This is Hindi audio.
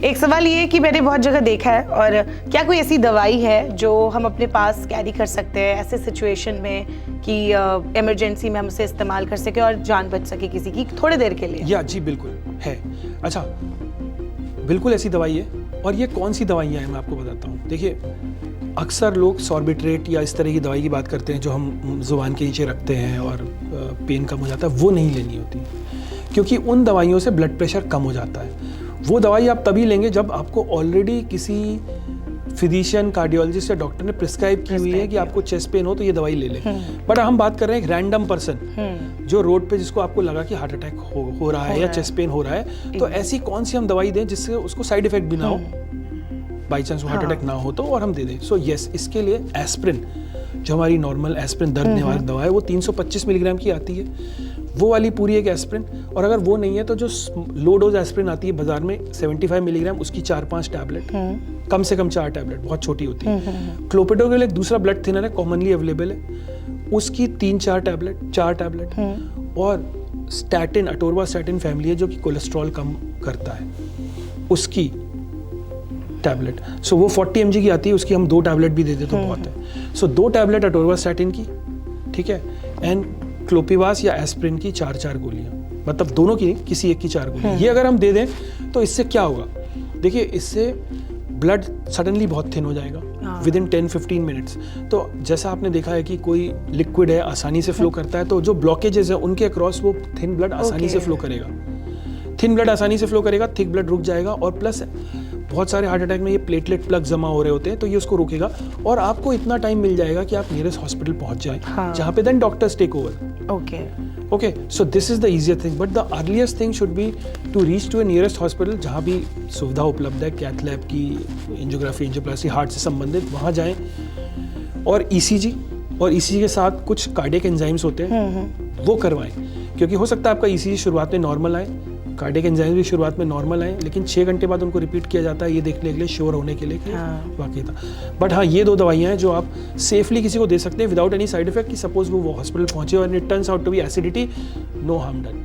एक सवाल ये है कि मैंने बहुत जगह देखा है, और क्या कोई ऐसी दवाई है जो हम अपने पास कैरी कर सकते हैं ऐसे सिचुएशन में कि इमरजेंसी में हम उसे इस्तेमाल कर सके और जान बच सके किसी की थोड़े देर के लिए? या जी बिल्कुल है। अच्छा, बिल्कुल ऐसी दवाई है। और ये कौन सी दवाइयाँ हैं मैं आपको बताता हूँ। देखिए, अक्सर लोग सॉर्बिट्रेट या इस तरह की दवाई की बात करते हैं जो हम ज़ुबान के नीचे रखते हैं और पेन कम हो जाता है। वो नहीं लेनी होती, क्योंकि उन दवाइयों से ब्लड प्रेशर कम हो जाता है। वो दवाई आप तभी लेंगे जब आपको ऑलरेडी किसी फिजिशियन, कार्डियोलॉजिस्ट या डॉक्टर ने प्रिस्क्राइब की हुई है कि आपको चेस्ट पेन हो तो ये दवाई ले लें। बट हम बात कर रहे हैं एक रैंडम पर्सन जो रोड पे जिसको आपको लगा कि हार्ट अटैक हो रहा है या चेस्ट पेन हो रहा है, तो ऐसी कौन सी हम दवाई दें जिससे उसको साइड इफेक्ट भी ना हो, बाई चांस हार्ट अटैक ना हो तो, और हम दे दें। सो यस, इसके लिए एस्प्रिन, जो हमारी नॉर्मल एस्प्रिन दर्द निवारक दवा है, वो 325 मिलीग्राम की आती है, वो वाली पूरी एक एस्प्रिन। और अगर वो नहीं है तो जो लो डोज एस्प्रिन आती है बाजार में 75 मिलीग्राम, उसकी 4-5 टैबलेट, कम से कम 4 टैबलेट, बहुत छोटी होती है। क्लोपिडोग्रेल एक दूसरा ब्लड थिनर है, कॉमनली अवेलेबल है, उसकी 3-4 टैबलेट, 4 टैबलेट। और स्टैटिन, अटोरवास्टैटिन फैमिली है जो कि कोलेस्ट्रॉल कम करता है, उसकी टैबलेट। सो वो 40 mg की आती है, उसकी हम 2 टैबलेट भी दे दें तो बहुत है। सो 2 टैबलेट अटोरवास्टैटिन की, ठीक है, एंड क्लोपिवास या एस्प्रिन की 4-4 गोलियां, मतलब दोनों की नहीं, किसी एक की 4 गोलियां। ये अगर हम दे दें तो इससे क्या होगा? देखिए, इससे ब्लड सडनली बहुत थिन हो जाएगा विद इन 10-15 मिनट्स। तो जैसा आपने देखा है कि कोई लिक्विड है, आसानी से फ्लो करता है, तो जो ब्लॉकेजेस है उनके अक्रॉस वो थिन ब्लड आसानी से फ्लो करेगा। थिन ब्लड आसानी से फ्लो करेगा, थिक ब्लड रुक जाएगा। और प्लस बहुत सारे हार्ट अटैक में ये प्लेटलेट प्लग जमा हो रहे होते हैं, तो ये उसको रोकेगा और आपको इतना टाइम मिल जाएगा कि आप नियरेस्ट हॉस्पिटल पहुंच जाएं, जहां पे then doctors take over. Okay, so this is the easier thing, but the earliest thing should be to reach to a nearest hospital जहां भी सुविधा उपलब्ध है, कैथ लैब की, एंजियोग्राफी, एंजियोप्लास्टी, हार्ट से संबंधित, वहां जाएं। और ईसीजी, और ईसीजी के साथ कुछ कार्डियक एंजाइम्स होते हैं, वो करवाएं, क्योंकि हो सकता है आपका ईसीजी शुरुआत में नॉर्मल आए, कार्डियक एंजाइम भी शुरुआत में नॉर्मल आए, लेकिन 6 घंटे बाद उनको रिपीट किया जाता है, ये देखने के लिए, श्योर होने के लिए कि वाकई था। बट हाँ, ये 2 दवाइयाँ हैं जो आप सेफली किसी को दे सकते हैं विदाउट एनी साइड इफेक्ट, कि सपोज वो हॉस्पिटल पहुंचे और it turns out to be acidity, no harm done.